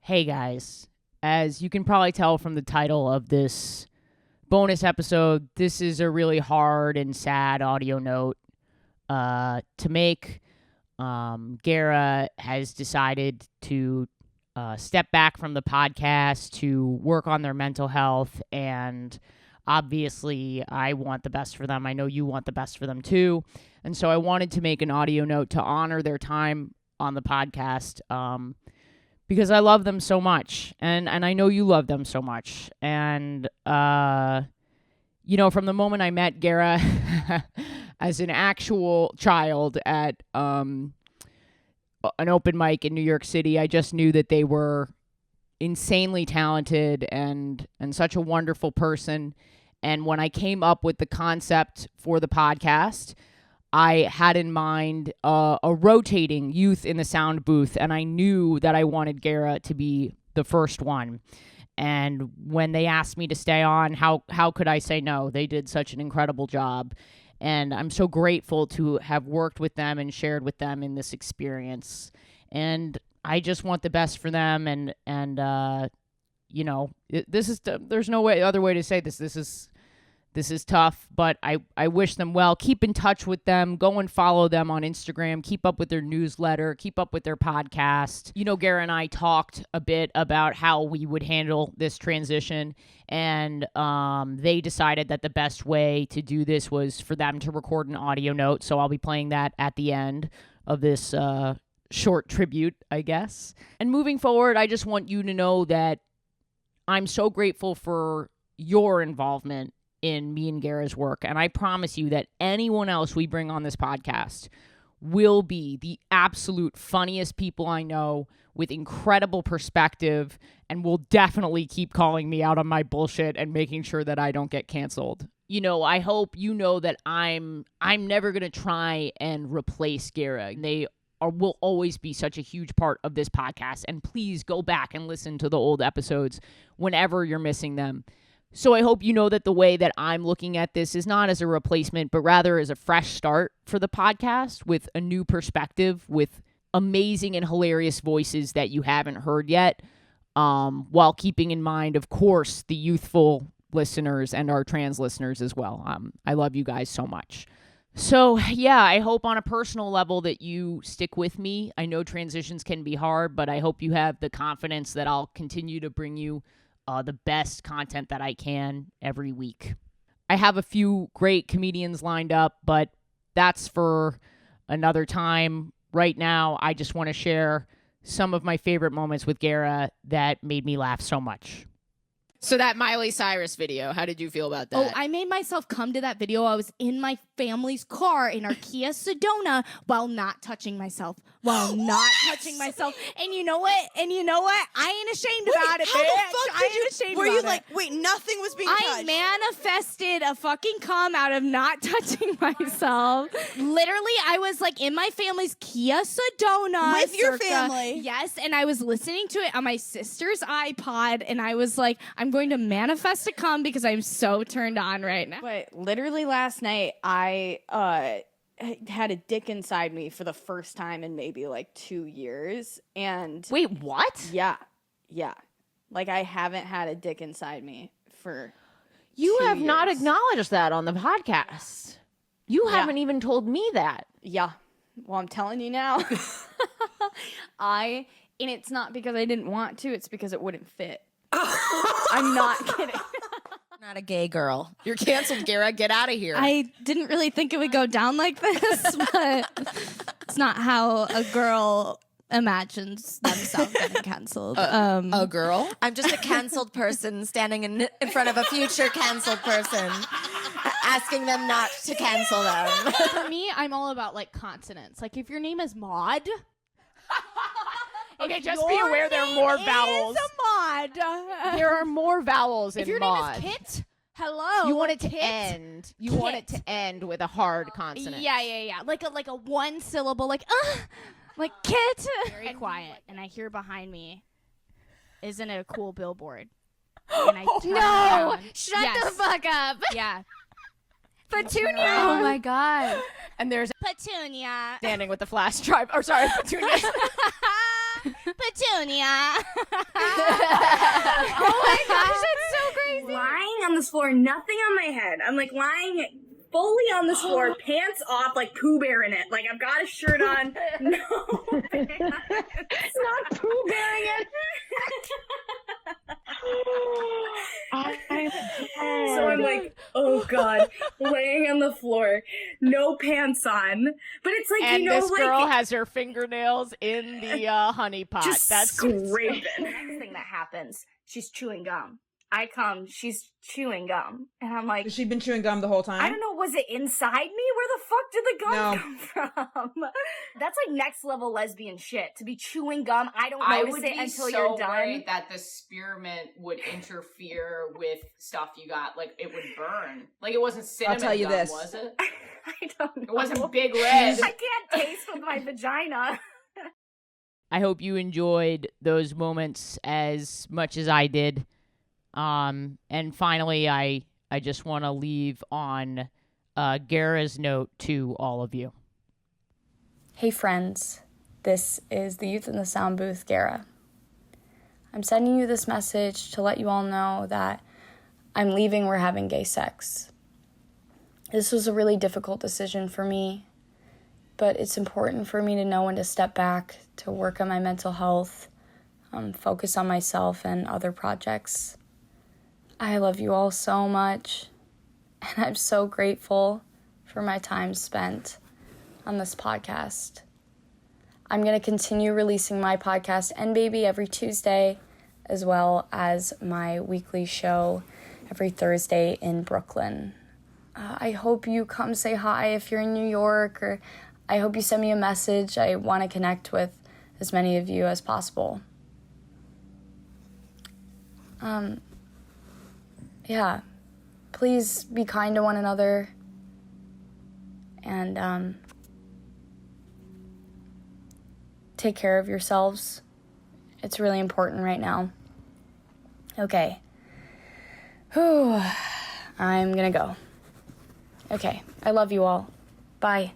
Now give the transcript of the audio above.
Hey guys, as you can probably tell from the title of this bonus episode, this is a really hard and sad audio note to make. Gara has decided to step back from the podcast to work on their mental health, and obviously I want the best for them. I know you want the best for them too, and so I wanted to make an audio note to honor their time on the podcast. Because I love them so much, and I know you love them so much. And, from the moment I met Gara as an actual child at an open mic in New York City, I just knew that they were insanely talented and such a wonderful person. And when I came up with the concept for the podcast, I had in mind a rotating youth in the sound booth, and I knew that I wanted Gara to be the first one. And when they asked me to stay on, how could I say no? They did such an incredible job, and I'm so grateful to have worked with them and shared with them in this experience. And I just want the best for them, and this is there's no other way to say this. This is tough, but I wish them well. Keep in touch with them. Go and follow them on Instagram. Keep up with their newsletter. Keep up with their podcast. Gara and I talked a bit about how we would handle this transition, and they decided that the best way to do this was for them to record an audio note, so I'll be playing that at the end of this short tribute, I guess. And moving forward, I just want you to know that I'm so grateful for your involvement in me and Gara's work. And I promise you that anyone else we bring on this podcast will be the absolute funniest people I know, with incredible perspective, and will definitely keep calling me out on my bullshit and making sure that I don't get canceled. I hope you know that I'm never going to try and replace Gara. They will always be such a huge part of this podcast. And please go back and listen to the old episodes whenever you're missing them. So I hope you know that the way that I'm looking at this is not as a replacement, but rather as a fresh start for the podcast, with a new perspective, with amazing and hilarious voices that you haven't heard yet, while keeping in mind, of course, the youthful listeners and our trans listeners as well. I love you guys so much. So, yeah, I hope on a personal level that you stick with me. I know transitions can be hard, but I hope you have the confidence that I'll continue to bring you the best content that I can every week. I have a few great comedians lined up, but that's for another time. Right now, I just want to share some of my favorite moments with Gara that made me laugh so much. So that Miley Cyrus video, how did you feel about that? Oh, I made myself come to that video. I was in my family's car in our Kia Sedona while not touching myself. And you know what? I ain't ashamed about it, how bitch. the fuck I ain't ashamed were about you it. like, wait, nothing was being touched? I manifested a fucking cum out of not touching myself. Literally, I was like in my family's Kia Sedona. With your family? Yes, and I was listening to it on my sister's iPod, and I was like, I'm going to manifest a cum because I'm so turned on right now. But literally last night, I had a dick inside me for the first time in maybe like 2 years. And wait, what? Yeah. Like, I haven't had a dick inside me for You 2 have years. not acknowledged that on the podcast. You haven't even told me that. Yeah. Well, I'm telling you now. And it's not because I didn't want to, it's because it wouldn't fit. I'm not kidding. Not a gay girl. You're canceled, Gara. Get out of here. I didn't really think it would go down like this, but it's not how a girl imagines themselves getting canceled. A girl? I'm just a canceled person standing in front of a future canceled person, asking them not to cancel them. For me, I'm all about like consonants. Like if your name is Maud. Okay, just be aware there are more vowels. Maud. There are more vowels in If your Maud. name is Kit, hello. You want it to Kit. end. You want it to end with a hard consonant. Yeah. Like a one syllable, like Kit. Very quiet, and I hear behind me, isn't it a cool billboard? And I turn around. Shut the fuck up. Yeah. Petunia. Oh my god. And there's Petunia. standing with the flash drive. Or sorry, Petunia. Petunia. Oh my gosh, that's so crazy. Lying on this floor, nothing on my head. I'm like lying fully on this floor, pants off, like Pooh Bear in it. Like I've got a shirt on. No. It's not Pooh Bearing it. So I'm like, oh God, laying on the floor, no pants on. But it's like, And you know, this like girl has her fingernails in the honey pot. just That's scraping. Next thing that happens, she's chewing gum. I come, she's chewing gum. And I'm like, Has she been chewing gum the whole time? I don't know, was it inside me? Where the fuck did the gum No. come from? That's like next level lesbian shit. To be chewing gum, I don't I notice would it be until so you're done. worried that the spearmint would interfere with stuff you got. Like, it would burn. Like, it wasn't cinnamon tell you gum, this. was it? I don't know. It wasn't Big Red. I can't taste with my vagina. I hope you enjoyed those moments as much as I did. And finally, I just want to leave on Gara's note to all of you. Hey friends, this is the Youth in the Sound Booth, Gara. I'm sending you this message to let you all know that I'm leaving We're Having Gay Sex. This was a really difficult decision for me, but it's important for me to know when to step back, to work on my mental health, focus on myself and other projects. I love you all so much, and I'm so grateful for my time spent on this podcast. I'm going to continue releasing my podcast, N Baby, every Tuesday, as well as my weekly show every Thursday in Brooklyn. I hope you come say hi if you're in New York, or I hope you send me a message. I want to connect with as many of you as possible. Yeah, please be kind to one another, and take care of yourselves. It's really important right now. Okay. Whew. I'm gonna go. Okay, I love you all. Bye.